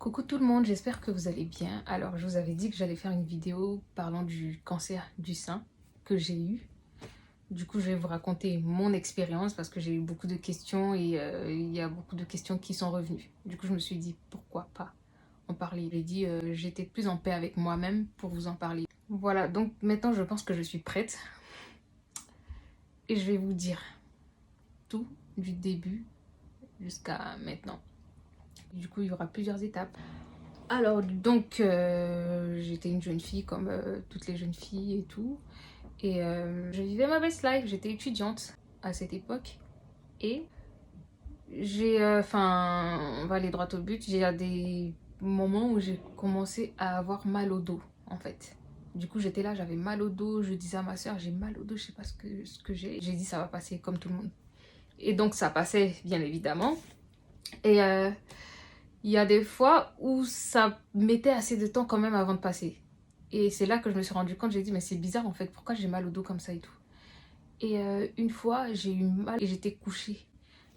Coucou tout le monde, j'espère que vous allez bien. Alors, je vous avais dit que j'allais faire une vidéo parlant du cancer du sein que j'ai eu. Du coup, je vais vous raconter mon expérience parce que j'ai eu beaucoup de questions et il y a beaucoup de questions qui sont revenues. Du coup, je me suis dit, pourquoi pas en parler. J'ai dit, j'étais plus en paix avec moi-même pour vous en parler. Voilà, donc maintenant, je pense que je suis prête. Et je vais vous dire tout du début jusqu'à maintenant. Du coup, il y aura plusieurs étapes. Alors, donc, j'étais une jeune fille comme toutes les jeunes filles et tout. Et je vivais ma best life, j'étais étudiante à cette époque. Et on va aller droit au but, j'ai des moments où j'ai commencé à avoir mal au dos, en fait. Du coup, j'étais là, j'avais mal au dos, je disais à ma soeur, j'ai mal au dos, je sais pas ce que j'ai. J'ai dit, ça va passer comme tout le monde. Et donc, ça passait, bien évidemment. Et il y a des fois où ça mettait assez de temps quand même avant de passer. Et c'est là que je me suis rendu compte, j'ai dit, mais c'est bizarre en fait, pourquoi j'ai mal au dos comme ça et tout. Et une fois, j'ai eu mal et j'étais couchée.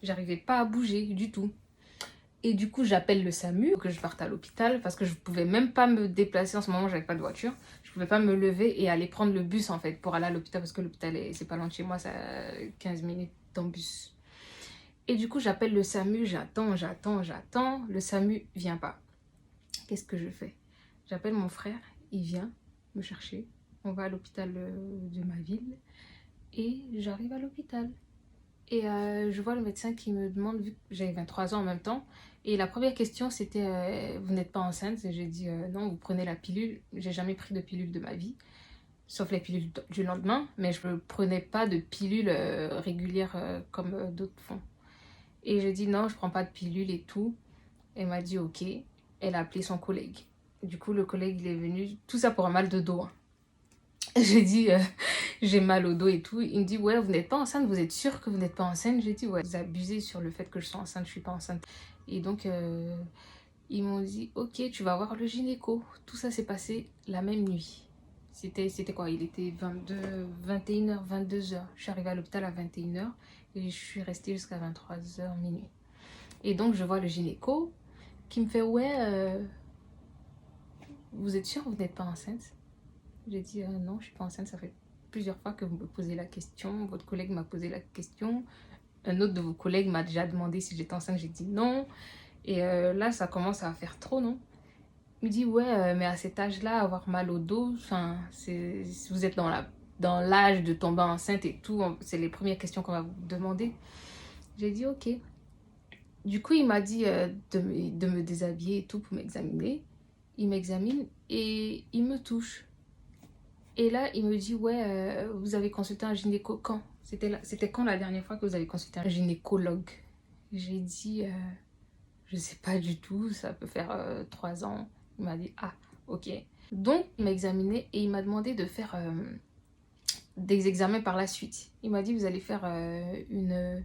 J'arrivais pas à bouger du tout. Et du coup, j'appelle le SAMU, que je parte à l'hôpital, parce que je pouvais même pas me déplacer en ce moment, j'avais pas de voiture. Je pouvais pas me lever et aller prendre le bus en fait, pour aller à l'hôpital, parce que l'hôpital, c'est pas loin de chez moi, ça a 15 minutes en bus. Et du coup, j'appelle le SAMU, j'attends. Le SAMU vient pas. Qu'est-ce que je fais? J'appelle mon frère, il vient me chercher. On va à l'hôpital de ma ville et j'arrive à l'hôpital. Et je vois le médecin qui me demande, vu que j'avais 23 ans en même temps, et la première question c'était vous n'êtes pas enceinte? Et j'ai dit non, vous prenez la pilule. J'ai jamais pris de pilule de ma vie, sauf les pilules du lendemain, mais je ne prenais pas de pilule régulière comme d'autres font. Et j'ai dit non, je prends pas de pilule et tout. Elle m'a dit ok. Elle a appelé son collègue. Du coup, le collègue, il est venu. Tout ça pour un mal de dos. Hein. J'ai dit, j'ai mal au dos et tout. Il me dit, ouais, vous n'êtes pas enceinte, vous êtes sûre que vous n'êtes pas enceinte? J'ai dit, ouais, vous abusez sur le fait que je sois enceinte, je suis pas enceinte. Et donc, ils m'ont dit, ok, tu vas voir le gynéco. Tout ça s'est passé la même nuit. C'était quoi? Il était 21h, 22h. Je suis arrivée à l'hôpital à 21h et je suis restée jusqu'à 23h minuit. Et donc, je vois le gynéco qui me fait, ouais, vous êtes sûre que vous n'êtes pas enceinte? J'ai dit non, je suis pas enceinte, ça fait plusieurs fois que vous me posez la question, votre collègue m'a posé la question, un autre de vos collègues m'a déjà demandé si j'étais enceinte, j'ai dit non, et là ça commence à faire trop, non? Il me dit ouais, mais à cet âge-là, avoir mal au dos, enfin, vous êtes dans l'âge de tomber enceinte et tout, c'est les premières questions qu'on va vous demander. J'ai dit ok. Du coup, il m'a dit de me déshabiller et tout pour m'examiner. Il m'examine et il me touche. Et là, il me dit, ouais, vous avez consulté un gynéco quand? C'était quand la dernière fois que vous avez consulté un gynécologue? J'ai dit, je sais pas du tout, ça peut faire 3 ans. Il m'a dit, ah, ok. Donc, il m'a examiné et il m'a demandé de faire des examens par la suite. Il m'a dit, vous allez faire une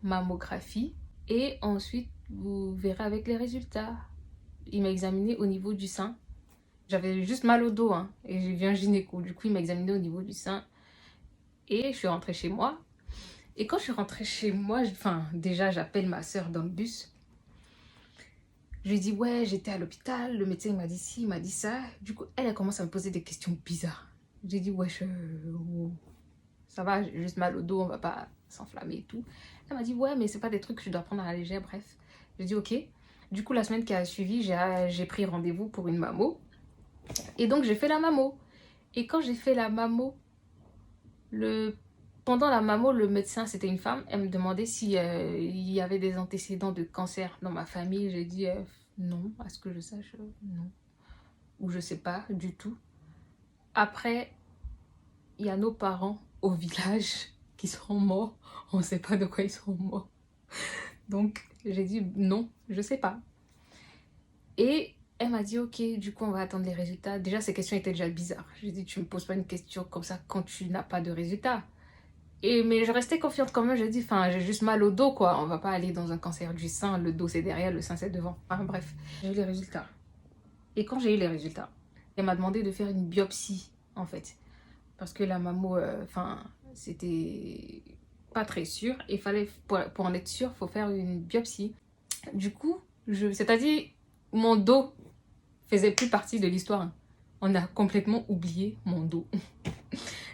mammographie et ensuite, vous verrez avec les résultats. Il m'a examiné au niveau du sein. J'avais juste mal au dos, hein, et j'ai vu un gynéco. Du coup, il m'a examiné au niveau du sein. Et je suis rentrée chez moi. Et quand je suis rentrée chez moi, déjà, j'appelle ma soeur dans le bus. Je lui dis, ouais, j'étais à l'hôpital. Le médecin m'a dit ci, il m'a dit ça. Du coup, elle commence à me poser des questions bizarres. J'ai dit, ouais, ça va, j'ai juste mal au dos, on va pas s'enflammer et tout. Elle m'a dit, ouais, mais c'est pas des trucs que je dois prendre à la légère, bref. J'ai dit, ok. Du coup, la semaine qui a suivi, j'ai pris rendez-vous pour une mammo. Et donc, j'ai fait la mammo. Et quand j'ai fait la mammo, pendant la mammo, le médecin, c'était une femme, elle me demandait s'il y avait des antécédents de cancer dans ma famille. J'ai dit non, à ce que je sache, non. Ou je sais pas du tout. Après, il y a nos parents au village qui seront morts. On ne sait pas de quoi ils seront morts. Donc, j'ai dit non, je sais pas. Et elle m'a dit ok, du coup on va attendre les résultats. Déjà ces questions étaient déjà bizarres. J'ai dit tu me poses pas une question comme ça quand tu n'as pas de résultats. Mais je restais confiante quand même, j'ai dit j'ai juste mal au dos quoi. On va pas aller dans un cancer du sein, le dos c'est derrière, le sein c'est devant. Enfin bref, j'ai eu les résultats. Et quand j'ai eu les résultats, elle m'a demandé de faire une biopsie en fait. Parce que la mammo, c'était pas très sûr. Pour en être sûr, il faut faire une biopsie. Du coup, c'est-à-dire mon dos faisait plus partie de l'histoire. On a complètement oublié mon dos.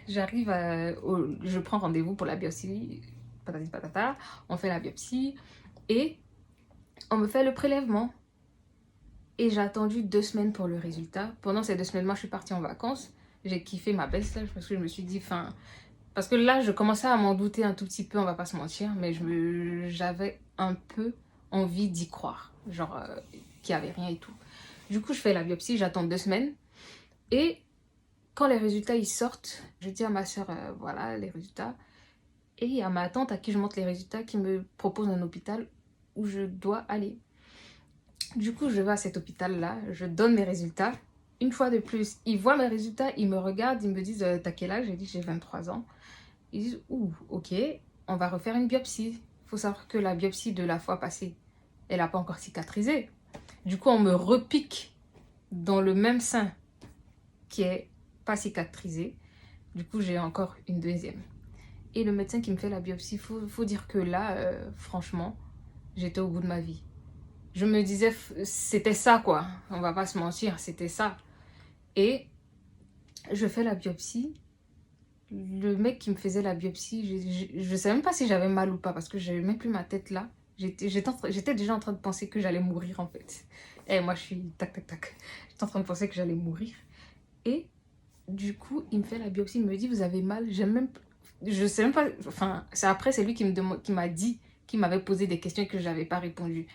J'arrive, je prends rendez-vous pour la biopsie, patati patata, on fait la biopsie et on me fait le prélèvement. Et j'ai attendu 2 semaines pour le résultat. Pendant ces 2 semaines, moi, je suis partie en vacances. J'ai kiffé ma belle stage parce que je me suis dit, enfin... Parce que là, je commençais à m'en douter un tout petit peu, on va pas se mentir, mais j'avais un peu envie d'y croire. Genre, qu'il n'y avait rien et tout. Du coup, je fais la biopsie, j'attends 2 semaines. Et quand les résultats, ils sortent, je dis à ma soeur, voilà, les résultats. Et il y a ma tante à qui je montre les résultats qui me propose un hôpital où je dois aller. Du coup, je vais à cet hôpital-là, je donne mes résultats. Une fois de plus, ils voient mes résultats, ils me regardent, ils me disent « T'as quel âge ?» J'ai dit « J'ai 23 ans. » Ils disent « Ouh, ok, on va refaire une biopsie. » Il faut savoir que la biopsie de la fois passée, elle n'a pas encore cicatrisé. Du coup, on me repique dans le même sein qui est pas cicatrisé. Du coup, j'ai encore une deuxième. Et le médecin qui me fait la biopsie, faut dire que là, franchement, j'étais au bout de ma vie. Je me disais, c'était ça quoi, on va pas se mentir, c'était ça. Et je fais la biopsie. Le mec qui me faisait la biopsie, je sais même pas si j'avais mal ou pas parce que j'avais même plus ma tête là. J'étais déjà en train de penser que j'allais mourir en fait. Et moi je suis tac tac tac. J'étais en train de penser que j'allais mourir. Et du coup, il me fait la biopsie, il me dit vous avez mal. Je sais même pas, enfin, c'est après, c'est lui qui m'a dit, qui m'avait posé des questions que j'avais pas répondu.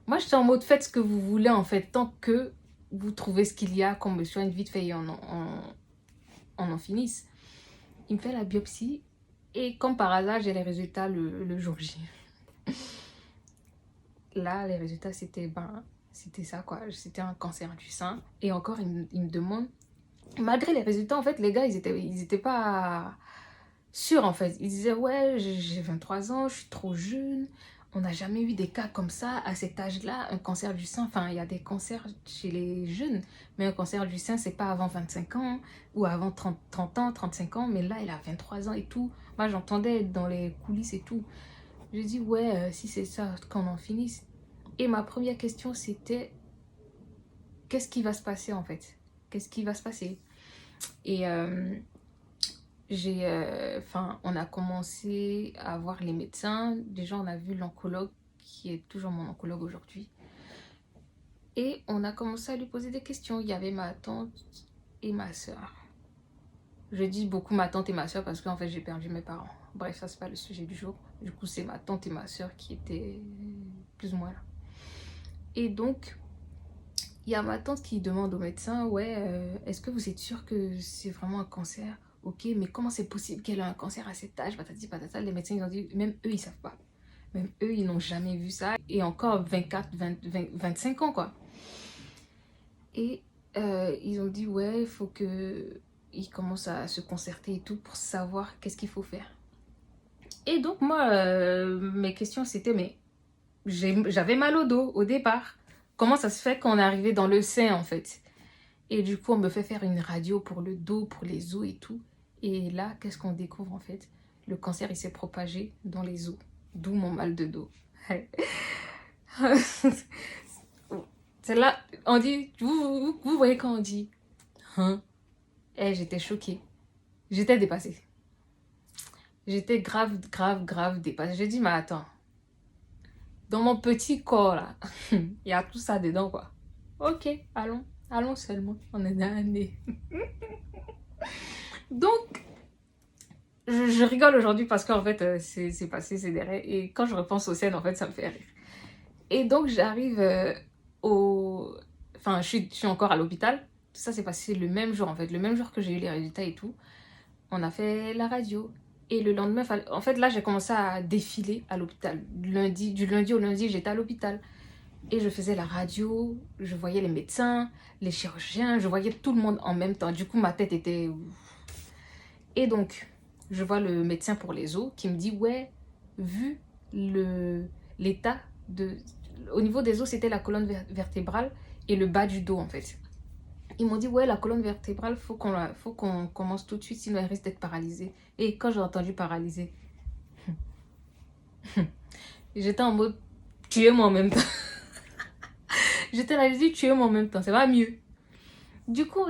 Moi, j'étais en mode, faites ce que vous voulez, en fait, tant que vous trouvez ce qu'il y a, qu'on me soigne vite fait et on en finisse. Il me fait la biopsie et comme par hasard, j'ai les résultats le jour J. Là, les résultats, c'était ça, quoi. C'était un cancer du sein. Et encore, il me demande, malgré les résultats, en fait, les gars, ils étaient pas sûrs, en fait. Ils disaient, ouais, j'ai 23 ans, je suis trop jeune. On n'a jamais eu des cas comme ça à cet âge-là, un cancer du sein. Enfin, il y a des cancers chez les jeunes, mais un cancer du sein, c'est pas avant 25 ans ou avant 30 ans, 35 ans. Mais là, il a 23 ans et tout. Moi, j'entendais dans les coulisses et tout. J'ai dit, ouais, si c'est ça, qu'on en finisse. Et ma première question, c'était, qu'est-ce qui va se passer en fait? Qu'est-ce qui va se passer? Et on a commencé à voir les médecins. Déjà, on a vu l'oncologue, qui est toujours mon oncologue aujourd'hui. Et on a commencé à lui poser des questions. Il y avait ma tante et ma soeur. Je dis beaucoup ma tante et ma soeur parce qu'en fait, j'ai perdu mes parents. Bref, ça, c'est pas le sujet du jour. Du coup, c'est ma tante et ma soeur qui étaient plus ou moins là. Et donc, il y a ma tante qui demande au médecin, ouais, est-ce que vous êtes sûr que c'est vraiment un cancer? Ok, mais comment c'est possible qu'elle ait un cancer à cet âge? Patati patata. Les médecins, ils ont dit, même eux, ils savent pas. Même eux, ils n'ont jamais vu ça. Et encore 25 ans, quoi. Et ils ont dit, ouais, il faut qu'ils commencent à se concerter et tout pour savoir qu'est-ce qu'il faut faire. Et donc, moi, mes questions, c'était, mais j'avais mal au dos au départ. Comment ça se fait qu'on est arrivé dans le sein, en fait? Et du coup, on me fait faire une radio pour le dos, pour les os et tout. Et là, qu'est-ce qu'on découvre, en fait? Le cancer, il s'est propagé dans les os. D'où mon mal de dos. C'est là, on dit, vous voyez quand on dit, hein? Eh, j'étais choquée. J'étais dépassée. J'étais grave dépassée. J'ai dit, mais attends, dans mon petit corps, là, il y a tout ça dedans, quoi. Ok, allons seulement. On est damnés. Donc, je rigole aujourd'hui parce qu'en fait, c'est passé, c'est derrière. Et quand je repense aux scènes, en fait, ça me fait rire. Et donc, j'arrive Enfin, je suis encore à l'hôpital. Tout ça s'est passé le même jour, en fait. Le même jour que j'ai eu les résultats et tout. On a fait la radio. Et le lendemain, en fait, là, j'ai commencé à défiler à l'hôpital. Du lundi au lundi, j'étais à l'hôpital. Et je faisais la radio, je voyais les médecins, les chirurgiens, je voyais tout le monde en même temps. Du coup, ma tête était... Et donc, je vois le médecin pour les os qui me dit, ouais, vu l'état de... Au niveau des os, c'était la colonne vertébrale et le bas du dos, en fait. Ils m'ont dit, ouais, la colonne vertébrale, faut qu'on commence tout de suite, sinon elle risque d'être paralysée. Et quand j'ai entendu paralysée, j'étais en mode, tuez-moi en même temps. J'étais là, je dis, tuez-moi en même temps, c'est pas mieux. Du coup,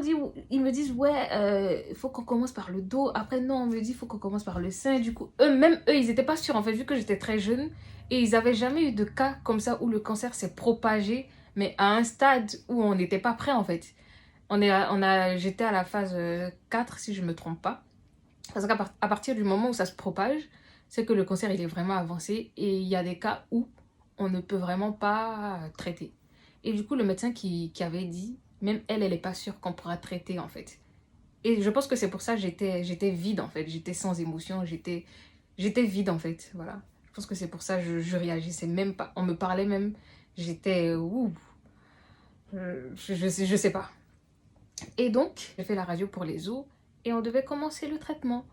ils me disent, ouais, il faut qu'on commence par le dos. Après, non, on me dit, il faut qu'on commence par le sein. Du coup, même eux, ils n'étaient pas sûrs, en fait, vu que j'étais très jeune. Et ils n'avaient jamais eu de cas comme ça où le cancer s'est propagé, mais à un stade où on n'était pas prêt, en fait. J'étais à la phase 4, si je ne me trompe pas. Parce qu'à partir du moment où ça se propage, c'est que le cancer, il est vraiment avancé. Et il y a des cas où on ne peut vraiment pas traiter. Et du coup, le médecin qui avait dit, même elle n'est pas sûre qu'on pourra traiter, en fait. Et je pense que c'est pour ça que j'étais vide, en fait. J'étais sans émotion, j'étais vide, en fait. Voilà. Je pense que c'est pour ça que je réagissais même pas. On me parlait même. J'étais... Ouh, je sais pas. Et donc, j'ai fait la radio pour les os et on devait commencer le traitement.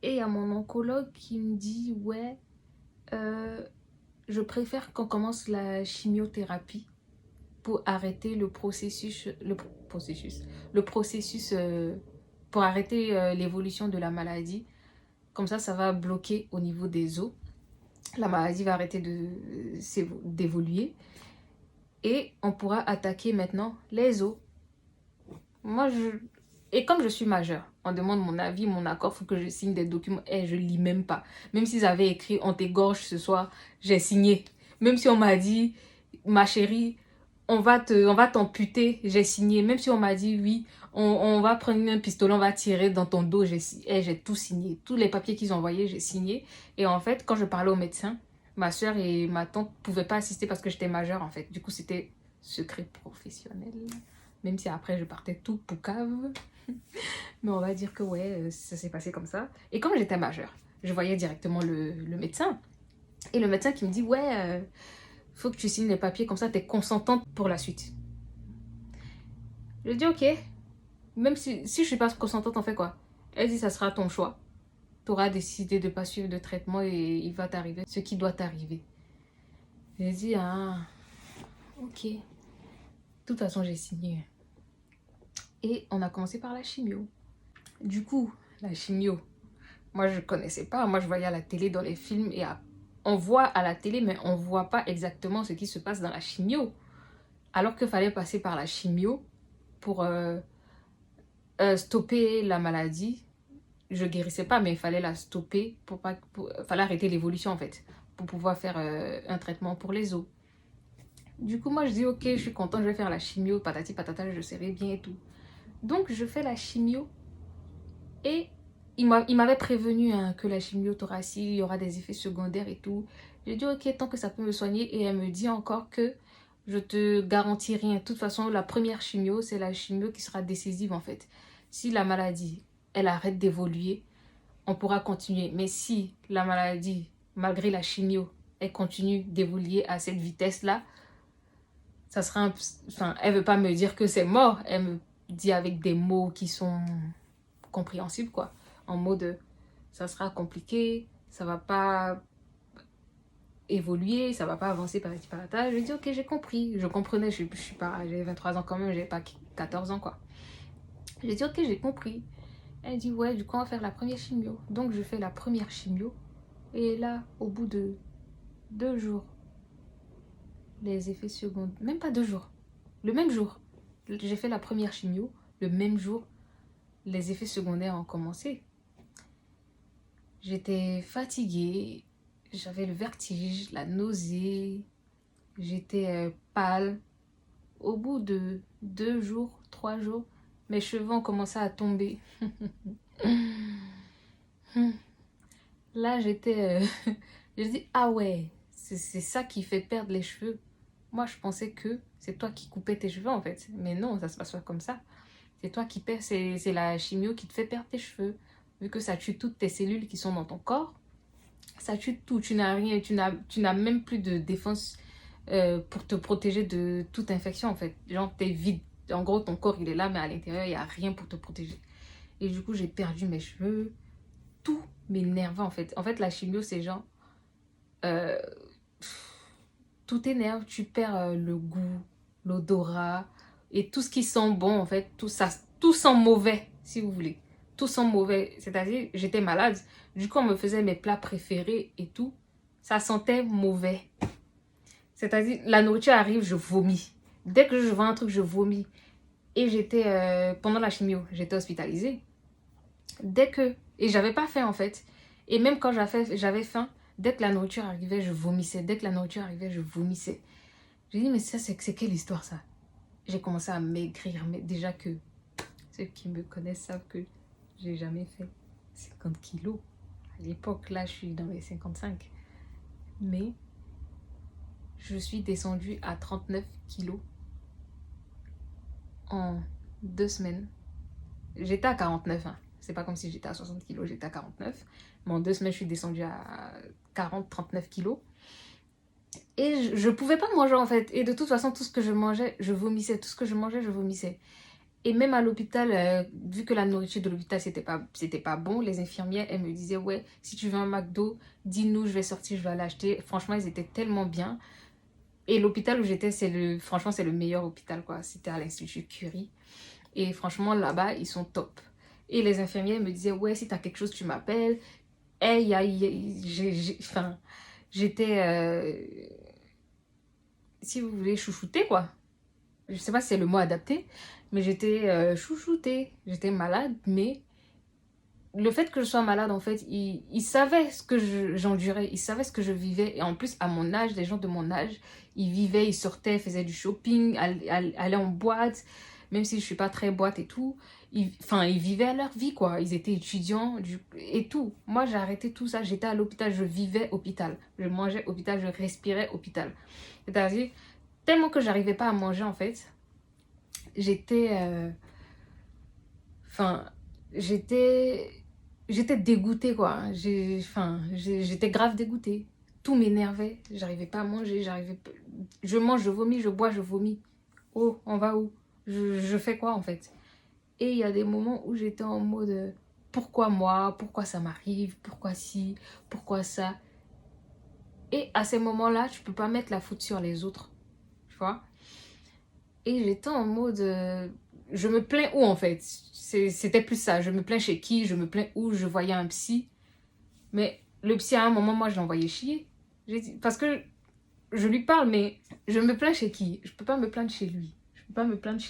Et il y a mon oncologue qui me dit, ouais, je préfère qu'on commence la chimiothérapie pour arrêter le processus pour arrêter l'évolution de la maladie. Comme ça va bloquer au niveau des os. La maladie va arrêter d'évoluer. Et on pourra attaquer maintenant les os. Et comme je suis majeure, on demande mon avis, mon accord, il faut que je signe des documents. Et je lis même pas. Même s'ils avaient écrit on t'égorge ce soir, j'ai signé. Même si on m'a dit, ma chérie, on va t'amputer, j'ai signé. Même si on m'a dit oui, on va prendre un pistolet, on va tirer dans ton dos, j'ai tout signé. Tous les papiers qu'ils ont envoyés, j'ai signé. Et en fait, quand je parlais au médecin, ma soeur et ma tante ne pouvaient pas assister parce que j'étais majeure en fait. Du coup, c'était secret professionnel. Même si après, je partais tout poucave. Mais on va dire que ouais, ça s'est passé comme ça. Et comme j'étais majeure, je voyais directement le médecin. Et le médecin qui me dit, ouais, faut que tu signes les papiers, comme ça, tu es consentante pour la suite. Je dis, ok. Même si je suis pas consentante, on fait quoi? Elle dit, ça sera ton choix. Tu auras décidé de ne pas suivre de traitement et il va t'arriver ce qui doit t'arriver. J'ai dit, ah, ok. De toute façon, j'ai signé. Et on a commencé par la chimio. Du coup, la chimio, moi je connaissais pas. Moi je voyais à la télé, dans les films, et on voit à la télé, mais on voit pas exactement ce qui se passe dans la chimio. Alors qu'il fallait passer par la chimio pour stopper la maladie. Je guérissais pas, mais il fallait la stopper, fallait arrêter l'évolution en fait, pour pouvoir faire un traitement pour les os. Du coup, moi je dis ok, je suis contente, je vais faire la chimio, patati patata, je serai bien et tout. Donc je fais la chimio et il m'avait prévenu hein, que la chimio thoracique, il y aura des effets secondaires et tout. J'ai dit ok, tant que ça peut me soigner. Et elle me dit encore que je te garantis rien. De toute façon, la première chimio, c'est la chimio qui sera décisive en fait. Si la maladie, elle arrête d'évoluer, on pourra continuer. Mais si la maladie, malgré la chimio, elle continue d'évoluer à cette vitesse-là, ça sera enfin, elle veut pas me dire que c'est mort. Elle me dit avec des mots qui sont compréhensibles, quoi. En mode, ça sera compliqué, ça va pas évoluer, ça va pas avancer par par là. Je dis, ok, j'ai compris. Je comprenais, je suis pas, j'ai 23 ans quand même, j'ai pas 14 ans, quoi. J'ai dit, ok, j'ai compris. Elle dit, ouais, du coup, on va faire la première chimio. Donc, je fais la première chimio. Et là, au bout de 2 jours, les effets secondaires, même pas 2 jours, le même jour, j'ai fait la première chimio, le même jour, les effets secondaires ont commencé. J'étais fatiguée, j'avais le vertige, la nausée, j'étais pâle. Au bout de 2 jours, 3 jours, mes cheveux ont commencé à tomber. Là, j'ai dit, ah ouais, c'est ça qui fait perdre les cheveux. Moi, je pensais que c'est toi qui coupais tes cheveux, en fait. Mais non, ça se passe pas comme ça. C'est toi qui perds, c'est la chimio qui te fait perdre tes cheveux. Vu que ça tue toutes tes cellules qui sont dans ton corps, ça tue tout. Tu n'as rien, tu n'as même plus de défense pour te protéger de toute infection, en fait. Genre, t'es vide. En gros, ton corps, il est là, mais à l'intérieur, il n'y a rien pour te protéger. Et du coup, j'ai perdu mes cheveux. Tout m'énervait, en fait. En fait, la chimio, c'est genre... euh, tout t'énerve, tu perds le goût, l'odorat et tout ce qui sent bon en fait, tout ça, tout sent mauvais si vous voulez. Tout sent mauvais, c'est-à-dire j'étais malade, du coup on me faisait mes plats préférés et tout, ça sentait mauvais. C'est-à-dire la nourriture arrive, je vomis. Dès que je vois un truc, je vomis. Et j'étais, pendant la chimio, j'étais hospitalisée. Dès que, et j'avais pas faim en fait. Et même quand j'avais faim, dès que la nourriture arrivait, je vomissais. Dès que la nourriture arrivait, je vomissais. J'ai dit, mais ça, c'est quelle histoire ça? J'ai commencé à maigrir, mais déjà que ceux qui me connaissent savent que j'ai jamais fait 50 kilos. À l'époque, là, je suis dans les 55. Mais je suis descendue à 39 kilos en 2 semaines. J'étais à 49, hein. C'est pas comme si j'étais à 60 kilos, j'étais à 49. Mais en 2 semaines, je suis descendue à 39 kilos. Et je pouvais pas manger en fait. Et de toute façon, tout ce que je mangeais, je vomissais. Tout ce que je mangeais, je vomissais. Et même à l'hôpital, vu que la nourriture de l'hôpital, c'était pas bon, les infirmières, elles me disaient, ouais, si tu veux un McDo, dis-nous, je vais sortir, je vais l'acheter. Franchement, ils étaient tellement bien. Et l'hôpital où j'étais, franchement, c'est le meilleur hôpital, quoi. C'était à l'Institut Curie. Et franchement, là-bas, ils sont top. Et les infirmières me disaient, ouais, si t'as quelque chose, tu m'appelles. Et enfin, j'étais, si vous voulez, chouchoutée, quoi. Je sais pas si c'est le mot adapté, mais j'étais chouchoutée. J'étais malade, mais le fait que je sois malade, en fait, ils savaient ce que j'endurais, ils savaient ce que je vivais. Et en plus, à mon âge, les gens de mon âge, ils vivaient, ils sortaient, faisaient du shopping, allaient en boîte, même si je suis pas très boîte et tout. Enfin, ils vivaient leur vie, quoi. Ils étaient étudiants et tout. Moi, j'ai arrêté tout ça. J'étais à l'hôpital, je vivais hôpital. Je mangeais hôpital, je respirais hôpital. C'est-à-dire, tellement que j'arrivais pas à manger, en fait, j'étais... Enfin, j'étais dégoûtée, quoi. J'étais grave dégoûtée. Tout m'énervait. J'arrivais pas à manger. Je mange, je vomis, je bois, je vomis. Oh, on va où? Je fais quoi, en fait? Et il y a des moments où j'étais en mode pourquoi moi? Pourquoi ça m'arrive? Pourquoi ci? Pourquoi ça? Et à ces moments-là, tu peux pas mettre la faute sur les autres. Tu vois? Et j'étais en mode je me plains où en fait? C'était plus ça. Je me plains chez qui? Je me plains où? Je voyais un psy. Mais le psy, à un moment, moi, je l'envoyais chier. Parce que je lui parle, mais je me plains chez qui? Je peux pas me plaindre chez lui. Je peux pas me plaindre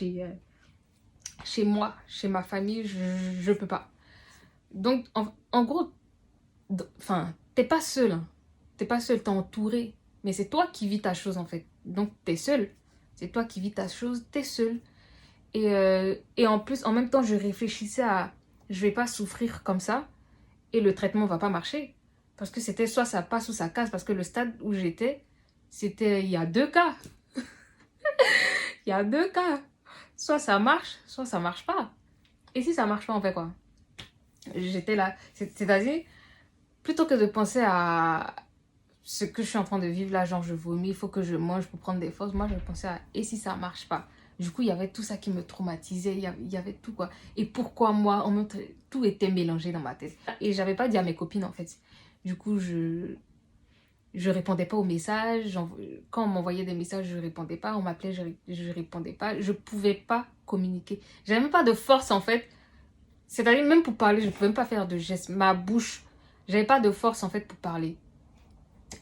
chez moi, chez ma famille. Je peux pas. Donc, en gros, enfin, t'es pas seul. Hein. T'es pas seul, t'es entouré. Mais c'est toi qui vis ta chose en fait. Donc, t'es seul. C'est toi qui vis ta chose, t'es seul. Et en plus, en même temps, je réfléchissais à je vais pas souffrir comme ça et le traitement va pas marcher. Parce que c'était soit ça passe ou ça casse. Parce que le stade où j'étais, c'était il y a 2 cas. Il y a 2 cas. Soit ça marche, soit ça marche pas. Et si ça marche pas, on fait quoi? J'étais là. C'est-à-dire, plutôt que de penser à ce que je suis en train de vivre là, genre je vomis, il faut que je mange pour prendre des forces, moi je pensais à et si ça marche pas? Du coup, il y avait tout ça qui me traumatisait, il y avait tout quoi. Et pourquoi moi, tout était mélangé dans ma tête. Et j'avais pas dit à mes copines en fait. Du coup, je répondais pas aux messages. Quand on m'envoyait des messages, je répondais pas. On m'appelait, je répondais pas. Je pouvais pas communiquer. J'avais même pas de force en fait. C'est-à-dire même pour parler, je pouvais même pas faire de gestes. Ma bouche, j'avais pas de force en fait pour parler.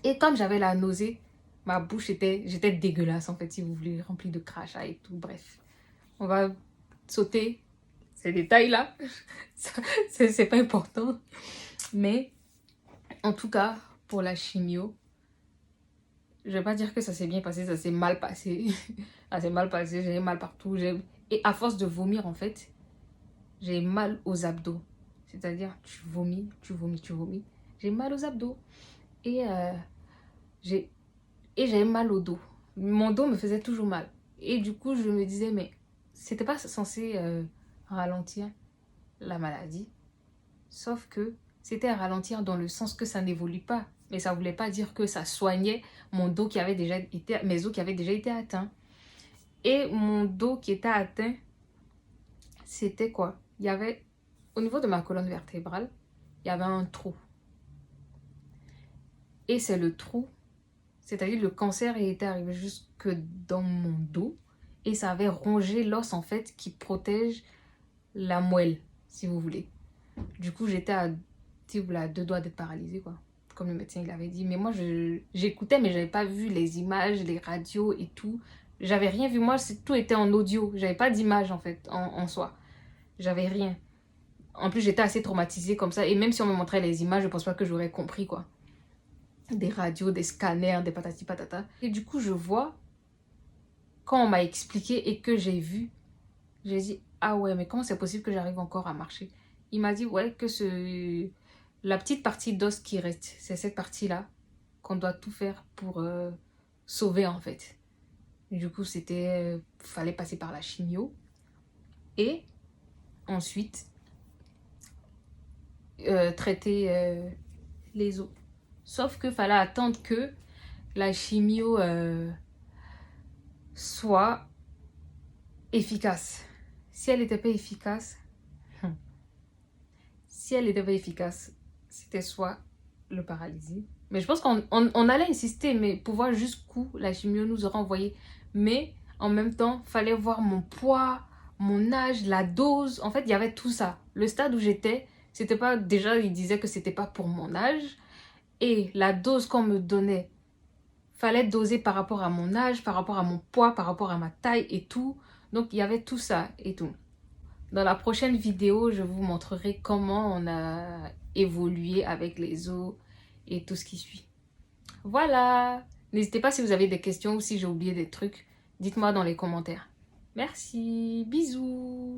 Et comme j'avais la nausée, ma bouche j'étais dégueulasse en fait, si vous voulez, remplie de crachats et tout. Bref, on va sauter ces détails-là. C'est pas important. Mais en tout cas, pour la chimio, je vais pas dire que ça s'est bien passé, ça s'est mal passé. Ça s'est mal passé, j'ai mal partout. Et à force de vomir en fait, j'ai mal aux abdos. C'est-à-dire, tu vomis, tu vomis, tu vomis. J'ai mal aux abdos. Et j'avais mal au dos. Mon dos me faisait toujours mal. Et du coup, je me disais, mais c'était pas censé ralentir la maladie. Sauf que c'était ralentir dans le sens que ça n'évolue pas. Mais ça voulait pas dire que ça soignait mon dos qui avait déjà été, mes os qui avaient déjà été atteints. Et mon dos qui était atteint, c'était quoi? Il y avait, au niveau de ma colonne vertébrale, il y avait un trou. Et c'est le trou, c'est-à-dire le cancer était arrivé jusque dans mon dos et ça avait rongé l'os en fait qui protège la moelle, si vous voulez. Du coup, j'étais à 2 doigts d'être paralysée, quoi. Comme le médecin il avait dit. Mais moi, j'écoutais, mais j'avais pas vu les images, les radios et tout. J'avais rien vu. Moi, tout était en audio. J'avais pas d'image, en fait, en soi. J'avais rien. En plus, j'étais assez traumatisée comme ça. Et même si on me montrait les images, je pense pas que j'aurais compris, quoi. Des radios, des scanners, des patati patata. Et du coup, je vois, quand on m'a expliqué et que j'ai vu, j'ai dit, ah ouais, mais comment c'est possible que j'arrive encore à marcher? Il m'a dit, ouais, que la petite partie d'os qui reste, c'est cette partie-là qu'on doit tout faire pour sauver, en fait. Du coup, fallait passer par la chimio. Et ensuite, traiter les os. Sauf que fallait attendre que la chimio soit efficace. Si elle n'était pas efficace, si elle n'était pas efficace, c'était soit le paralysie. Mais je pense qu'on allait insister, mais pour voir jusqu'où la chimio nous aurait envoyé. Mais en même temps, fallait voir mon poids, mon âge, la dose. En fait, il y avait tout ça. Le stade où j'étais, c'était pas... Déjà, il disait que c'était pas pour mon âge. Et la dose qu'on me donnait, fallait doser par rapport à mon âge, par rapport à mon poids, par rapport à ma taille et tout. Donc, il y avait tout ça et tout. Dans la prochaine vidéo, je vous montrerai comment on a évolué avec les os et tout ce qui suit. Voilà! N'hésitez pas si vous avez des questions ou si j'ai oublié des trucs. Dites-moi dans les commentaires. Merci, bisous!